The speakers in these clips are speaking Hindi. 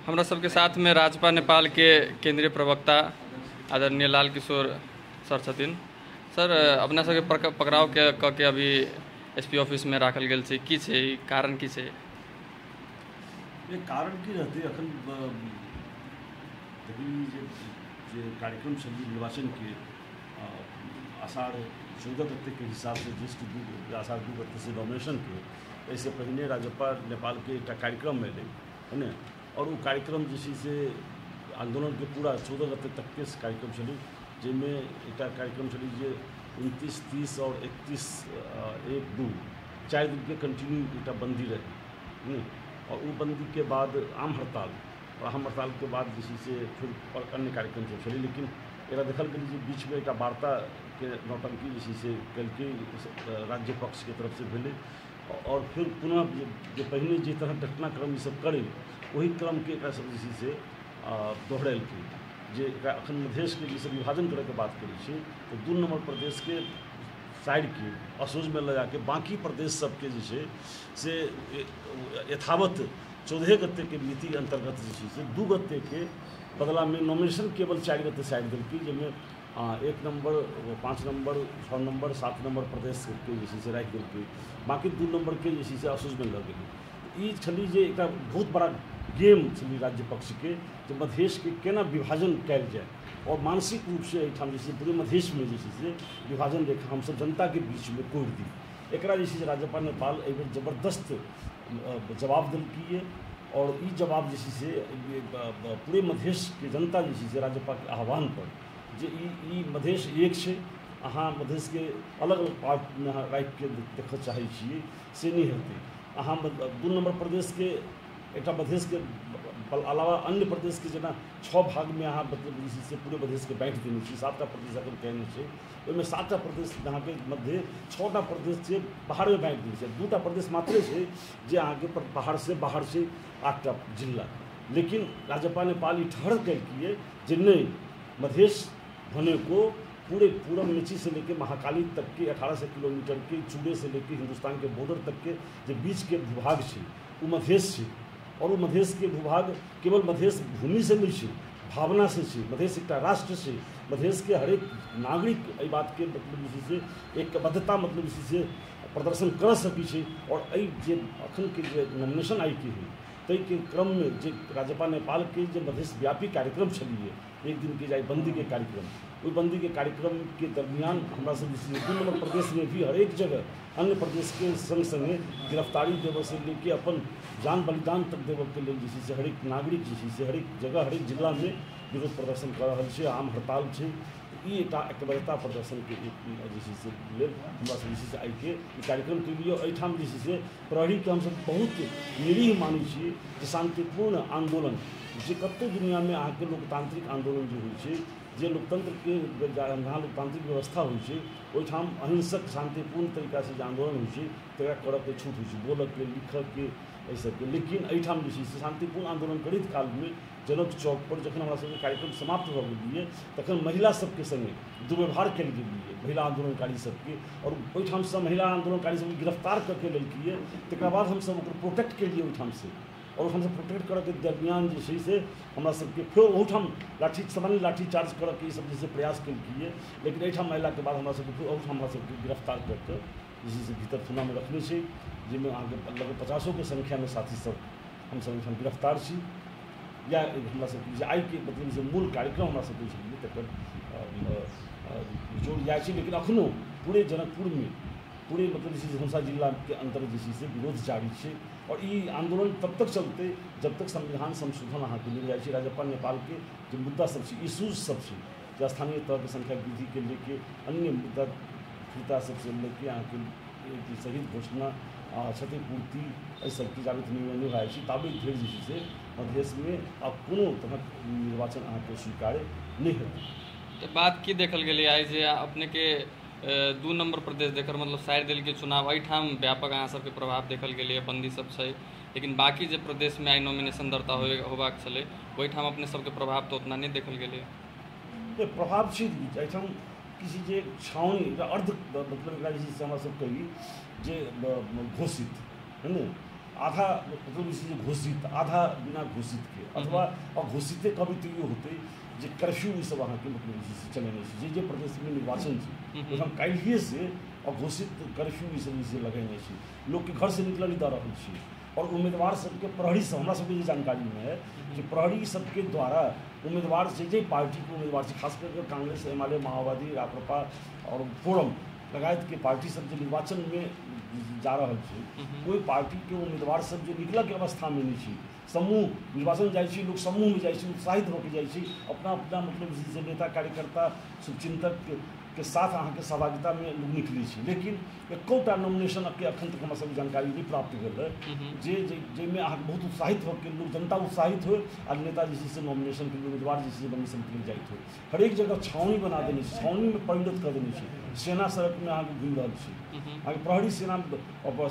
हमरा सबके साथ में राजपा नेपाल के केंद्रीय प्रवक्ता आदरणीय लाल किशोर सर छथिन। सर, अपना सबके पकड़ाव के अभी एसपी ऑफिस में राखल गेल छै, की छै कारण, की छै? ये कारण की रहते अखन जे कार्यक्रम छल निर्वाचन के आषाढ़ 14 गते के हिसाब से ज्येष्ठ आषाढ़ 2 गते से नॉमिनेशन के ऐसे पहले राजपा नेपाल के एक कार्यक्रम में है ना, और वो कार्यक्रम जैसे से आंदोलन के पूरा 14 गते तक के कार्यक्रम चली, जिनमें एक कार्यक्रम चली जो 29, 30 और 31 1, 2 4 दिन के कंटिन्यू एक बंदी रही, और वो बंदी के बाद आम हड़ताल, और आम हड़ताल के बाद जैसे से फिर अन्य कार्यक्रम सब चली। लेकिन एक देखल गई जो बीच में एक वार्ता के नौटंकी जैसे से कल के राज्य पक्ष के तरफ से भेले, और फिर पुनः जो पहले जिस तरह घटनाक्रम ये सब करे वही क्रम के सब जैसे से दोहराल के जे अखन मधेश के जैसे विभाजन करे के बात करें तो 2 नंबर प्रदेश के साइड के असोज में लगा के बाकी प्रदेश सबके जैसे से यथावत 14 गते के नीति अंतर्गत जैसे से 2 गते के बदला में नॉमिनेशन केवल 4 गते साइड दिल की, जिनमें 1 नंबर, 5 नंबर, 6 नंबर, 7 नंबर प्रदेश के जैसे से राख दिल के, बाकी 2 नंबर के जैसे से असोज में लग गई। ये छली जे एक बहुत बड़ा गेम छली राज्य पक्ष के जो मधेश के केना विभाजन कैल जाए, और मानसिक रूप से एठाम जैसे पूरे मधेश में जैसे से विभाजन रेखा हम सब जनता के बीच में कोड़ दी। एक जैसे राजपा नेपाल एक जबरदस्त जवाब दिल की, और ये जवाब जैसे से पूरे मधेश के जनता जैसे से राजपा के आह्वान पर जे ई मधेश एक है, अहाँ मधेश के अलग अलग पार्ट में राख के देख चाहे छे से नहीं होते। अहाँ 2 नंबर प्रदेश के एक मधेश के अलावा अन्य प्रदेश के जना 6 भाग में अहाँ मतलब जैसे पूरे मधेश के बाँट देने 7टा प्रदेश अगर कहने से उसमें 7टा प्रदेश यहाँ के मध्य 6टा प्रदेश से बाहर में बाँट देने 2टा प्रदेश मात्र है जे अहाँ के बाहर से 8टा जिला। लेकिन राजपा नेपाल ये ठहर कर किए जे नहीं, मधेश होने को पूरे पूरब नीची से लेकर महाकाली तक के 1800 किलोमीटर के चूड़े से लेकर हिंदुस्तान के बॉर्डर तक के जो बीच के भूभाग है वो मधेश है, और वो मधेश के भूभाग केवल मधेश भूमि से नहीं है, भावना से है, मधेश एक राष्ट्र से, मधेश के हर एक नागरिक ये बात के मतलब इसी से एक बद्धता मतलब इसी से प्रदर्शन कर सकी है। और जे अखन के जो नॉमिनेशन आई की है तई के क्रम में जो राजपा नेपाल के जो मधेश व्यापी कार्यक्रम चलिए एक दिन के जाए बंदी के कार्यक्रम, वो बंदी के कार्यक्रम के दरमियान हमारा सब 2 नंबर प्रदेश में भी हर एक जगह अन्य प्रदेश के संग संगे गिरफ्तारी देव से लेके अपन जान बलिदान तक देव के लिए जैसे से हर एक नागरिक जैसे से हर एक जगह हर एक जिला में विरोध प्रदर्शन कर रहा है, आम हड़ताल है। ये एकबद्धता प्रदर्शन के जैसे से हमारा सब जैसे आई के कार्यक्रम के लिए एठाम जैसे से प्रहरी के हम सब बहुत निरीह मानी छे कि शांतिपूर्ण आंदोलन जे कतो दुनिया में अहाँ के लोकतांत्रिक आंदोलन जो हुई जे लोकतंत्र के जहाँ लोकतांत्रिक व्यवस्था हुई ओहिठाम अहिंसक शांतिपूर्ण तरीका से आंदोलन हुई तक कर के छूट हुई बोल के लिख के एहि सबके। लेकिन एहिठाम जे शांतिपूर्ण आंदोलन करैत काल में जनक चौक पर जखन हमरा सबके कार्यक्रम समाप्त भऽ गेलिए तखन महिला सबके संगे दुर्व्यवहार कयल गेलिए महिला आंदोलनकारी सबके, और ओहिठाम से महिला आंदोलनकारी सबके गिरफ्तार करके लेलिए। तकर बाद हमसब ओकर प्रोटेक्ट केलिए ओहिठाम से, और हमसब प्रोटेक्ट करऽ के दरमियान जे छै से हमरा सबके फेर ओहिठाम सामान्य लाठी चार्ज करऽ के सब जैसे प्रयास केलिए। लेकिन एहिठाम महिला के बाद हमरा सबके फेर ओहिठाम हमरा सबके गिरफ्तार करके जैसे से भीतर थाना में रखने छै, जिसमें अहाँके लगभग 50 के संख्या में साथी सब हमसब ओहिठाम गिरफ्तार छी। या हमरा सबके आई के मतलब जे मूल कार्यक्रम हमरा सबके छलिए तकर जोड़ जाइ छै। लेकिन अखनो पूरे जनकपुर में पूरे मतलब जैसे धनुषा जिला के अंतर्गत जैसे से विरोध जारी है, और ये आंदोलन तब तक चलते जब तक संविधान संशोधन अहाँ के मिल जाए। राजपा नेपाल के जो मुद्दा सब इशूज सब जो स्थानीय तौर पर संख्या वृद्धि के लेके अन्य मुद्दा फिरता सबसे लेके अहाँ के शहीद घोषणा क्षतिपूर्ति एहि सबके जाबे निर्णय नहीं भए ताबे धरि जे से मधेश में अब कोनो तरह निर्वाचन अहाँ के स्वीकार्य नहीं होते। तो बात की देखल गेलै आई जे अपने के 2 नंबर प्रदेश देकर मतलब साइड दिल के चुनाव एठाम व्यापक अहाँ सबके प्रभाव देखल गेलै, बंदी सब छै, लेकिन बाकी जो प्रदेश में आई नॉमिनेशन दर्ता होबाक छलै ओहिठाम अपने सबके प्रभाव तो उतना नहीं देखल गेलै। प्रभाव छै एठाम किसी जे छावनी अर्ध मतलब जैसे हमरा सब कही जे घोषित है ना आधा मतलब इसी घोषित आधा बिना घोषित के अथवा अघोषित कभी तो ये होते जे कर्फ्यू ये सब अहाँ के मतलब इसी चलेने जे प्रदेश में निर्वाचन छै हम काल्हिए से अघोषित कर्फ्यू ये सब इसे लगेने छी लोग के घर से निकल नहीं दे रहा छी और उम्मीदवार सबके प्रहरी सब हमरा सबके जानकारी में है कि प्रहरी सबके द्वारा उम्मीदवार जे पार्टी के उम्मीदवार से खास करके कांग्रेस एमआलए माओवादी राप्रपा और फोरम लगायत के पार्टी सब जो निर्वाचन में जा रहा है कोई पार्टी के उम्मीदवार सब जो निकल के अवस्था में नहीं समूह निर्वाचन जाए लोग समूह में जाए उत्साहित होकर जाए अपना अपना मतलब नेता कार्यकर्ता शुभचिंतक के साथ अहाँ के सहभागिता में लोग निकली लेकिन एकोटा नॉमिनेशन के अखन तक हमरा सब जानकारी नहीं प्राप्त भेल जेमें अहाँ बहुत उत्साहित होकर लोग जनता उत्साहित हो और नेता जैसे नॉमिनेशन के उम्मीदवार जैसे नॉमिनेशन के लिए जाइत हो हर एक जगह छावनी बना देने छावनी में परिणत कर देने सेना सड़क में अहाँ घूम रहा है प्रहरी सेना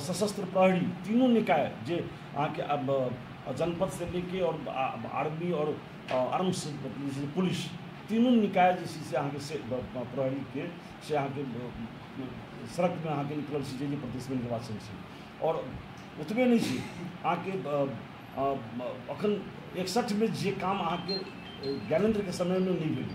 सशस्त्र प्रहरी तीनों निकाय जे अहाँ के अब जनपद से लेके और आर्मी और आर्म्स पुलिस तीनों निकाय जैसे से अहाँ के प्रहरी के से अहाँ के सड़क में अहाँ के निकल जे प्रदेश में निर्वाचन से और उतबे नहीं छै अहाँ के अखन 61 में जे काम अहाँ के ज्ञानेंद्र के समय में नहीं भेल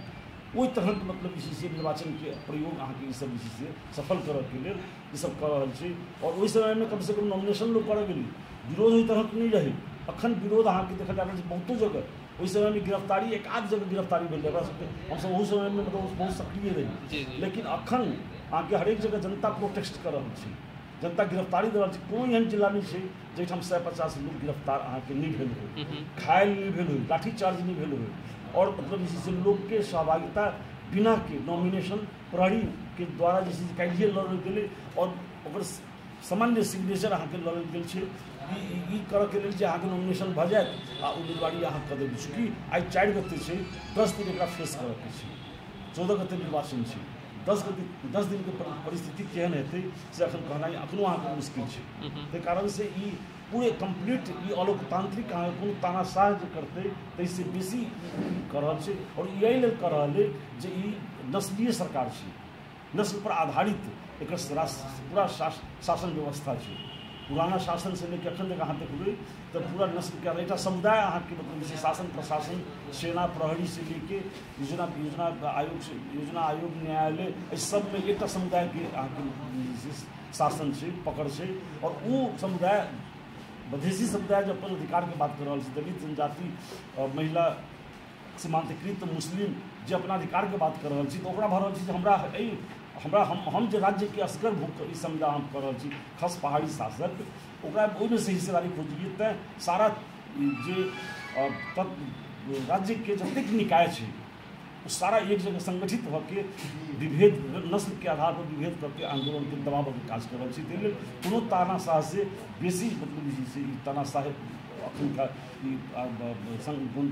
ओहि तरह के मतलब इसी से निर्वाचन के प्रयोग अहाँ के सब इसी से सफल करऽ के लिए ये सब कर रहा छै और ओहि समय में कम से कम नॉमिनेशन लोग कर गेली विरोध ओहि तरह के नहीं रहे अखन विरोध अहाँ के देखल जा रहल छै बहुतो जगह उस समय में गिरफ्तारी एक आध जगह गिरफ्तारी भेल हम सब उस समय में मतलब बहुत सक्रिय रही लेकिन अखन अहाँ के हरेक जगह जनता प्रोटेस्ट कर रहा है जनता गिरफ्तारी दे रहा है कोई एहन जिला नहीं है जहिठाम 150 लोग गिरफ्तार अहाँ के नहीं भेल हो घायल नहीं भेल हो लाठीचार्ज नहीं भेल हो और मतलब इसी से लोग के सहभागिता बिना के नॉमिनेशन प्रहरी के द्वारा जैसे काल्हिए लड़ल गेलै और सामान्य सिग्नेचर अहाँ के लड़ल गेल छै करऽ के लेल जे अहाँ के नॉमिनेशन भऽ जायत आ उम्मीदवारी अहाँ कऽ देबै चूँकि आइ 4 गते छै 10 दिन एकरा फेस करऽ के छै 14 गते निर्वाचन छै 10 दिन के परिस्थिति केहन हेतै से अखन कहनाइ अखनो अहाँ के मुश्किल छै ताहि कारण से ई पूरे कंप्लीट ई अलोकतांत्रिक अहाँ कोनो तानाशाह जे करतै ताहिसँ बेसी कऽ रहल छै और एहि लेल कऽ रहल अइ जे ई नस्लीय सरकार छै नस्ल पर आधारित एक पूरा शासन व्यवस्था है पुराना शासन से लेकर अखन तक अहाँ देखबै तो पूरा नस्ल के एक समुदाय अहाँ के मतलब शासन प्रशासन सेना प्रहरी से लेके योजना आयोग न्यायालय इस सब में एक समुदाय के अहाँ के शासन से पकड़ से और वो समुदाय विदेशी समुदाय जो अपन अधिकार के बात कर रहा है दलित जनजाति महिला सीमांतकृत मुस्लिम जो अपना अधिकार के बात कर रहा है तो भऽ रहल छै हमरा हम जो राज्य के असगर भूख ई संविधान कर रहा छी खास पहाड़ी शासक ओकरा ओहिमे से हिस्सेदारी खोजिए तो सारा जे राज्य के जतेक निकाय है वो सारा एक जगह संगठित होकर विभेद नस्ल के आधार पर विभेद करके आंदोलन के दबाव पर काज कर रहा है कोनो तानाशाह से बेसी मतलब से तानाशाह अखन का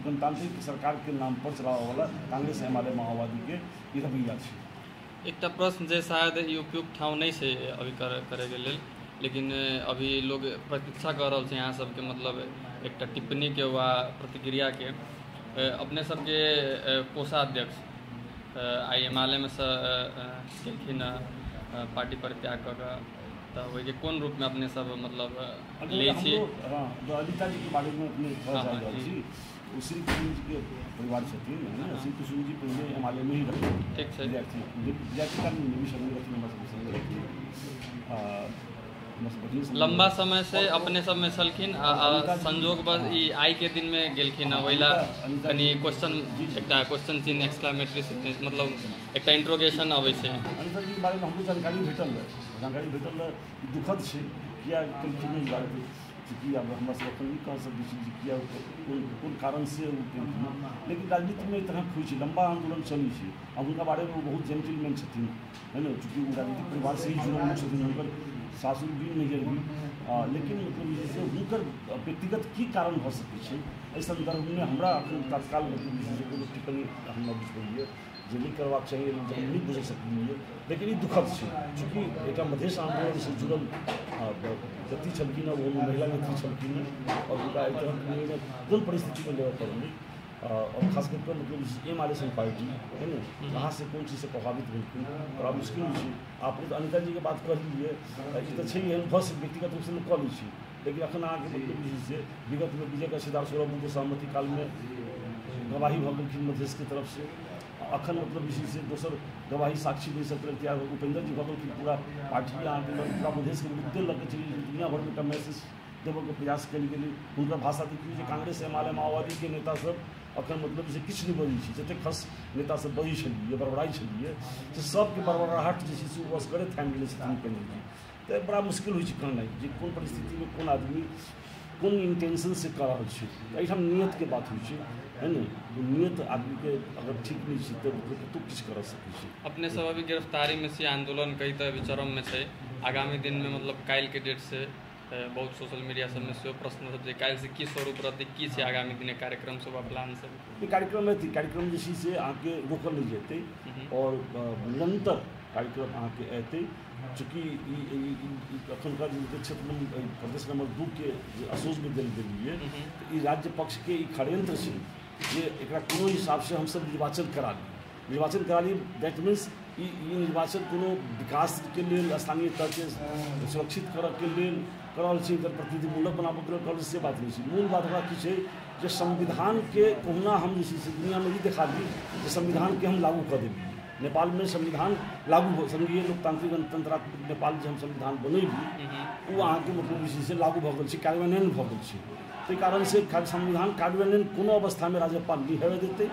गणतांत्रिक सरकार के नाम पर चलावे वाला कांग्रेस एमआलए माओवादी के ई रवैया है। एक प्रश्न जे शायद ई उपयुक्त ठाव नहीं से अभी करे के लेल लेकिन अभी लोग प्रतीक्षा कर रहा है यहाँ सबके मतलब एक टिप्पणी के वा प्रतिक्रिया के अपने सबके कोषाध्यक्ष आई एमआलए में से गेलखिन पार्टी परित्याग कर तो वही कोन रूप में अपने सब मतलब ले ललिता जी के बारे में अपने श्री कृष्ण जी के परिवार छथिन श्री कृष्ण जी पहले एमआलए में ही रहे ठीक है विद्यार्थी लंबा समय से अपने सब में छलखिन संजोग बस ई आई के दिन में गेलखिन ओइला कनी क्वेश्चन चिन्ह एक्सक्लेमेटरी मतलब एक इंट्रोगेशन अबै छै अनिता जी के बारे में हमरो जानकारी भेटल दुखद छै किया केलखिन बारे कि अब हम सब नहीं कह सकते किया कोन कारण से लेकिन राजनीति में तरह हुई लंबा आंदोलन चली है अब उनका बारे में बहुत जेंटलमैन छथिन है ना चूँकि वो राजनीतिक परिवार से ही जुड़ल छथिन उनकर सासुर भी नहीं भी लेकिन मतलब जैसे उनकर व्यक्तिगत की कारण हो सके इस संदर्भ में हमरा तत्काल मतलब कोनो टिप्पणी हम न बुझलिए जे नहीं करवाक चाहिए जब नहीं बुझ सकलिए लेकिन ये दुखद है चूँकि एक मधेश आंदोलन से जुड़ल व्यक्ति छलखिन वो महिला व्यक्ति छलखिन और उनका एक तरह कोन परिस्थिति में लेवल पड़ल और खास करके मतलब एमआलए संघ पार्टी है ना कहाँ से कौन चीज़ से प्रभावित भेलखिन बड़ा मुश्किल है आपने तो अनिता जी के बात कर लीजिए ये तो एहन बस व्यक्तिगत रूप से लोग कह लै लेकिन अखन अहाँके मतलब जे छै से विगत में विजय कशीदार 16 मुद्दे सहमति काल में गवाही भऽ गेलखिन मधेश के तरफ से। अखन मतलब जे छै से दोसर गवाही साक्षी दे सकते उपेंद्र जी भऽ गेलखिन। पूरा पार्टी अहाँके पूरा मधेश के मुद्दे लऽ के चलि दुनिया भर में एकटा मैसेज देबऽ के प्रयास कयल गेलै। हुनकर भाषा देखियौ जे कांग्रेस एमाले माओवादी के नेता सब अखन मतलब जे किछु नहि बजै छै, जतेक खस नेता सब बजै छलियै, बड़बड़ाई छलियै, से सबके बड़बड़ाहट जे छै से ओ असगरे थामि गेलै छथिन उपेंद्र जी। तऽ बड़ा मुश्किल होइ छै कहनाइ जे कोन परिस्थिति में कोन आदमी कोन इंटेंशन से कर रहल छै। एहिठाम नियत के बात होइ छै, है न। नियत आदमी के अगर ठीक नहीं छै तो कतौ किछु कर सकै छै। अपने सब अभी गिरफ्तारी में से आंदोलन कई तऽ अभी चरम में छै। आगामी दिन में मतलब काल्हि के डेट से बहुत सोशल मीडिया सब में सेहो प्रश्न सब जे काल्हि से की स्वरूप रहतै, की छै आगामी दिन कार्यक्रम सब प्लान सब? ये कार्यक्रम है कार्यक्रम जे छै से अहाँके रोकल नहीं जेतै और निरंतर कार्यक्रम अहाँके एतै। चूँकि अखनका जे क्षेत्र में प्रदेश नंबर 2 के असोज में देल गेलिए तो ई राज्य पक्ष के ई षड्यंत्र छै जे एकरा कोनो हिसाब से हमसब निर्वाचन करा ली। दैट मीन्स ई निर्वाचन कोनो विकास के लेल स्थानीय तह के सुरक्षित करऽ के लेल करल छै, एकर प्रतिनिधिमूलक बनाबऽ के लेल से बात नहीं छै। मूल बात ओकरा की छै जे संविधान के कोहुना हम जे छै से दुनिया में ई देखा दी जे संविधान के हम लागू कऽ देलिए। नेपाल में संविधान लागू हो संघीय लोकतांत्रिक गणतंत्रात्मक नेपाल जे हम संविधान बनैली वो अहाँके मतलब जे छै से लागू भऽ गेल छै, कार्यान्वयन भऽ गेल छै। ताहि कारण से संविधान कार्यान्वयन कोनो अवस्था में राज्यपाल नहीं हेबे देतै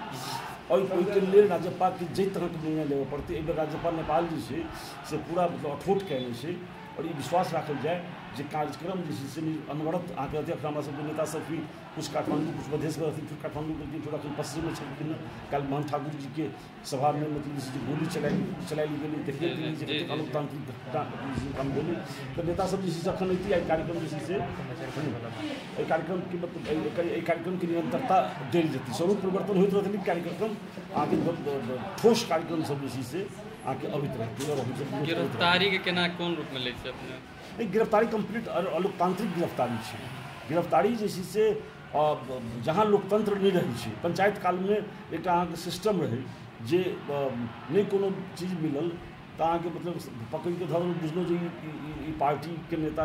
और ओहिके लेल राज्यपाल के जे तरह के निर्णय लेबऽ पड़तै। एहि बेर राज्यपाल नेपाल जे छै से पूरा मतलब अठोट कयने छै और ई विश्वास राखल जाए जे कार्यक्रम जे छै से अनवरत अहाँके अध्यक्ष हमरा सबके नेता सब भी कुछ काठमांडू कुछ मधेश में रहथिन, फिर काठमांडू के थोड़ा पश्चिम में छलखिन। कल महंत ठाकुर जी के सभा में मतलब जैसे गोली चलाएल गेली देखिए जे लोकतांत्रिक काम भेलै। तो नेता सब जे छै से अखन एती कार्यक्रम जे छै से एहि कार्यक्रम के मतलब एहि कार्यक्रम के निरंतरता देल जेतै। स्वरूप परिवर्तन होइत रहतै कार्यक्रम अहाँके ठोस कार्यक्रम सब जे छै से आके अबित रहतै। गिरफ्तारी के केना कोन रूप में लै छै अपने? नहीं, गिरफ्तारी कंप्लीट अलोकतांत्रिक गिरफ्तारी छै। गिरफ्तारी जे छै से जहाँ लोकतंत्र नहीं रही छै, पंचायत काल में एक अहाँके सिस्टम रहे जे नहीं कोनो चीज मिलल तऽ अहाँके मतलब पकड़ के धरल, बुझलो जे ई पार्टी के नेता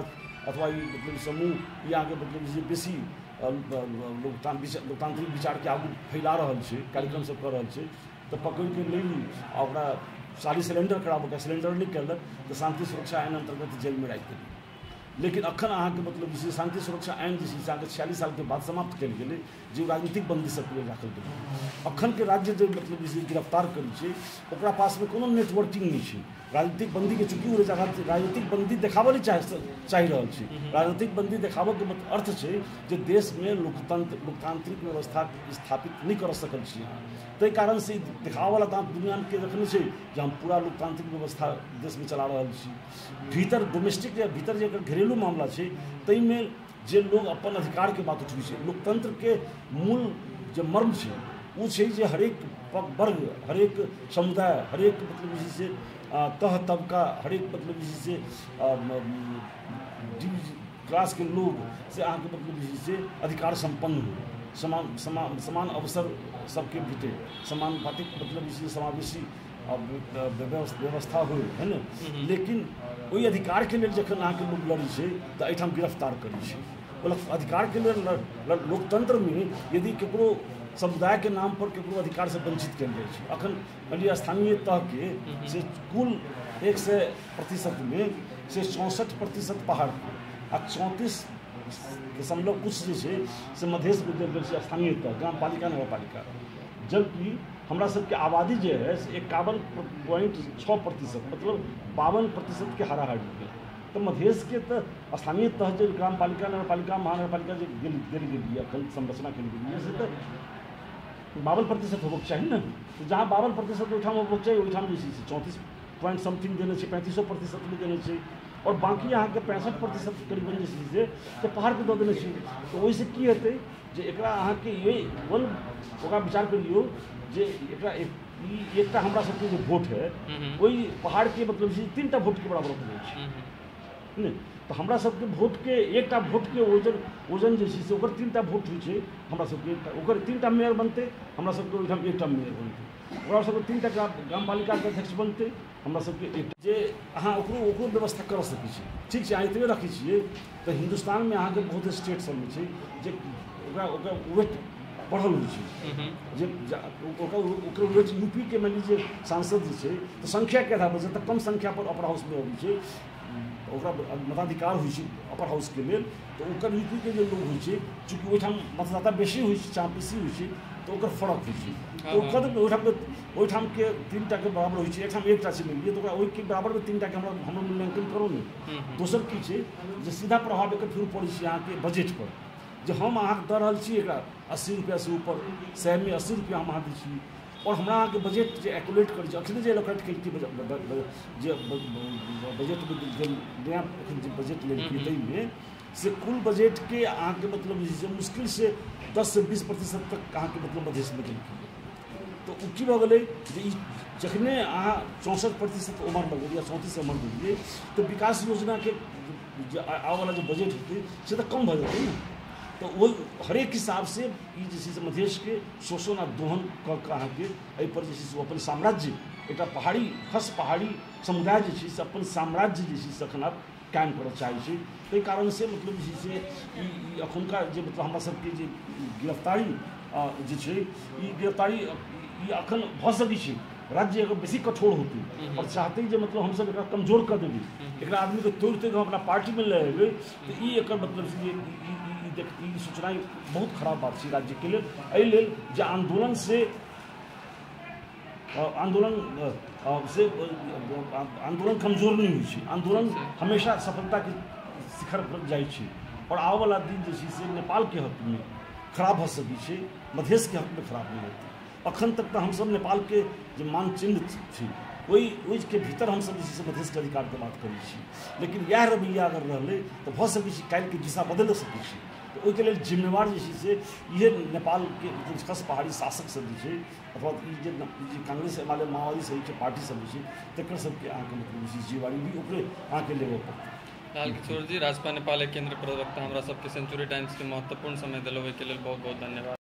अथवा ई मतलब समूह ई अहाँके मतलब जे बेसी लोकतांत्रिक विचार के आगू फैला रहल छै, कार्यक्रम सब कर रहल छै, तो पकड़ के ले ली आ ओकरा सारी सिलेंडर कराबऽ के सिलेंडर नहीं कयलक तो शांति सुरक्षा आइन अंतर्गत जेल में राखि देली। लेकिन अखन अहाँके मतलब जे शांति सुरक्षा आइन जे छै से अहाँके 46 साल के बाद समाप्त कयल गेलै, जे राजनीतिक बंदी सबके लेल राखल गेलै। अखन के राज्य जे मतलब जे गिरफ्तार करै छै ओकरा पास में कोनो नेटवर्किंग नहीं छै। राजनीतिक बंदी के चूँकि ओ राजनीतिक बंदी देखाबऽ नहीं चाहि रहल छै। राजनीतिक बंदी देखाबऽ के अर्थ छै जे देश में लोकतांत्रिक व्यवस्था स्थापित नहीं कर सकल छी। ताहि कारण से देखाबऽ वाला दांत दुनिया के रखने छै जे हम पूरा लोकतांत्रिक व्यवस्था देश में चला रहल छी। भीतर डोमेस्टिक या भीतर जे घरेलू मामला छै ताहि में जे लोग अपन अधिकार के बात उठबै छै, लोकतंत्र के मूल जे मर्म छै वो छै जे हरेक वर्ग, हरेक समुदाय, हरेक मतलब जे से तह तबका, हरेक मतलब जे से क्लास के लोग से अहाँके मतलब जे से अधिकार संपन्न हो, समान अवसर सबके भेटे, समानुपातिक मतलब जे समावेशी व्यवस्था हो, है न। लेकिन ओहि अधिकार के लेल जखन अहाँके लोग लड़ै छै तऽ एहिठाम गिरफ्तार करै छै। अधिकार के लेल लोकतंत्र में यदि केकरो समुदाय के नाम पर केकरो अधिकार से वंचित कयल जाइ छै, अखन मानि स्थानीय तह के से कुल 100% में से 64% पहाड़ आ 34 कुछ जे छै से मधेश में देल गेल छै स्थानीय तह, ग्राम पालिका नगरपालिका। जबकि हमरा सबके आबादी जे है से 51.6% मतलब 52% के हाराहारी है। तो मधेश के तो स्थानीय तह जो ग्राम पालिका नगरपालिका महानगरपालिका जो देल गेली अखन संरचना कयल गेली से तो 52% होबक चाहिए ना। तो जहाँ 52% ओहिठाम होबक चाहिए ओहिठाम जे छै 34 पॉइंट समथिंग देने 35% में देने और बाकी यहाँ के 65% करीबन जे से पहाड़ के दऽ देने छै। तो ओहिसँ की हेतै जे एकरा अहाँके ओकरा विचार करियौ जे एकरा एकटा हमरा सबके जे वोट है ओहि पहाड़ के मतलब 3टा वोट के बराबर हो जाइ छै नहीं। तो हमरा सबके वोट के एकटा वोट के ओजन जे छै 3टा वोट होइ छै। हमरा सबके ओकर 3टा मेयर बनते, हमरा सबके ओहिठाम 1टा मेयर बनते। ओकरा सबके 3 टा ग्राम पालिका के अध्यक्ष बनतै, हमरा सबके एक जे अहाँ ओकरो व्यवस्था कर सकै छी। ठीक छै, अहाँ एतबे रखै छियै तऽ हिन्दुस्तान में अहाँके बहुत स्टेट सब में छै जे ओकरा वेट बढ़ल होइ छै, जे ओकर वेट यूपी के मान लीजिए सांसद जे छै तऽ संख्या के आधार पर जतऽ कम संख्या पर अपर हाउस में अबै छै ओकरा मताधिकार होइ छै अपर हाउस के लेल, तऽ ओकर यूपी के जे लोग होइ छै चूँकि ओहिठाम मतदाता बेसी होइ छै चाहे बेसी होइ छै तऽ ओकर फर्क होइ छै। तो ओहिठाम के 3 टा के बराबर होइ छै, एकठाम 1 टा छै मिलिए तऽ ओकरा ओहि बराबर में 3 टा के हमरा मूल्यांकन करू ने। दोसर की छै जे सीधा प्रभाव एकर फिर पड़ै छै अहाँके बजट पर, जे हम अहाँके दऽ रहल छी एकरा 80 रुपया से ऊपर 100 में 80 रुपया हम अहाँ दै छी, और हमरा अहाँके बजट जे एक्युलेट करै छै अखने जे एलोकेट केलकै जे बजट नया जे बजट लेलकै ताहिमे से कुल बजट के अहाँके मतलब जे मुश्किल से 10 से 20% तक अहाँके मतलब मधेश में देलकै। तो ओ की भऽ गेलै जे ई जखने अहाँ 64% उमर लगेलियै या 34 उमर देलियै तऽ विकास योजना के जे आबऽवला जे बजट हेतै से तऽ कम भऽ जेतै ने। तो वो हरेक हिसाब से से मधेश के शोषण आ दोहन कऽ कऽ अहाँके एहिपर जे छै से अपन साम्राज्य एक पहाड़ी खस पहाड़ी समुदाय जे छै से अपन साम्राज्य जे छै से एखन आब कायम करऽ चाहै छै। ताहि कारण से मतलब जे छै से ई एखुनका जे मतलब हमरा सबके जे गिरफ्तारी जे छै ई गिरफ्तारी ई एखन भऽ सकै छै राज्य अगर बेसी कठोर होतै और चाहते जे मतलब हमसब एकरा कमजोर कऽ देबै, एकरा आदमी के तोड़ि तोड़ि अपना पार्टी में ले अयबै तऽ ई एकर मतलब ई सूचना बहुत खराब बात छै राज्य के लेल। एहि लेल जे आंदोलन से कमजोर नहीं होइ छै, आंदोलन हमेशा सफलता के शिखर पर जाइ छै और आबऽवला दिन जे छै से नेपाल के हक में खराब भऽ सकै छै, मधेश के हक में खराब नहीं हेतै। अखन तक तऽ हमसब नेपाल के जे मानचिन्ह छै ओहि के भीतर हमसब जे छै से मधेश के अधिकार के बात करै छी, लेकिन इएह रवैया अगर रहलै तऽ भऽ सकै छै काल्हि के दिशा बदलि सकै छै। तो ओहिके लेल जिम्मेवार जे छै से इहे नेपाल के खस पहाड़ी शासक सब जे छै अथवा ई जे कांग्रेस माओवादी सब छै पार्टी सब जे छै तकर सबके अहाँके मतलब जिम्मेवारी भी ओकरे अहाँके लेबऽ पड़तै। लाल किशोर जी, राजपा नेपाल केंद्र प्रवक्ता, हमरा सबके सेंचुरी टाइम्स के महत्वपूर्ण समय दिलबै के लेल बहुत बहुत धन्यवाद।